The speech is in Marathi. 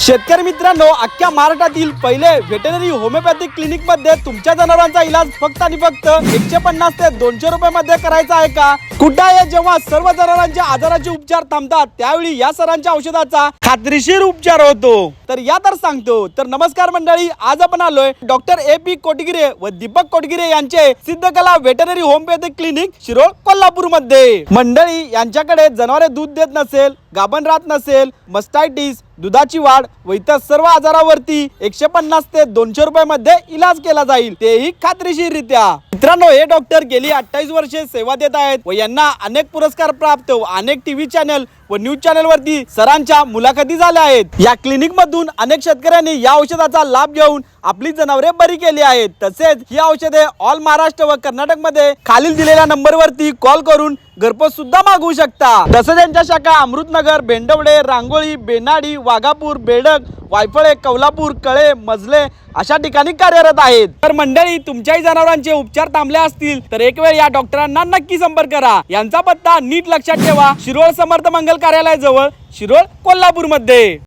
शेतकरी मित्रांनो, अख्ख्या महाराष्ट्रातील पहिले व्हेटरनरी होमिओपॅथिक क्लिनिक मध्ये तुमच्या जनावरांचा इलाज फक्त आणि फक्त 150 ते 200 रुपये मध्ये करायचा आहे का? कुठे आहे जेव्हा सर्व जनावरांच्या आजाराचे उपचार थांबतात त्यावेळी या सरांच्या औषधाचा खात्रीशीर उपचार होतो। तर या तर सांगतो। तर नमस्कार मंडळी, आज आपण आलोय डॉक्टर AP कोटगिरे व दीपक कोटगिरे यांचे Siddhakala veterinary homeopathic clinic Shirol Kolhapur मध्ये। मंडळी यांच्याकडे जनावरे दूध देत नसेल, गाभण राहत नसेल, मस्टायटिस, दुधाची वाढ व इतर सर्व आजारावरती 150 ते 200 रुपये मध्ये इलाज केला जाईल, तेही खात्रीशीररित्या। मित्रांनो, हे डॉक्टर गेली 28 वर्षे सेवा देत आहेत व यांना अनेक पुरस्कार प्राप्त व अनेक टीव्ही चॅनल व न्यूज चॅनल वरती सरांच्या मुलाखती झाल्या आहेत। या क्लिनिक मधून अनेक शेतकऱ्यांनी या औषधाचा लाभ घेऊन आपली जनावरे बरी केली आहेत। तसेच ही औषधे ऑल महाराष्ट्र व कर्नाटक मध्ये खालील दिलेल्या नंबर वरती कॉल करून घरपोच सुद्धा मागवू शकता। तसेच यांच्या शाखा अमृतनगर, बेंडवडे, रांगोळी, बेनाडी, वाघापूर, बेडक, वायफळे, कौलापूर, कळे, मजले अशा ठिकाणी कार्यरत आहेत। तर मंडळी, तुमच्याही जनावरांचे उपचार थांबले असतील तर एक वेळ या डॉक्टरांना नक्की संपर्क करा। यांचा पत्ता नीट लक्षात ठेवा, शिरोळ समर्थ मंगल कार्यालय जवळ, शिरोळ कोल्हापूर मध्ये।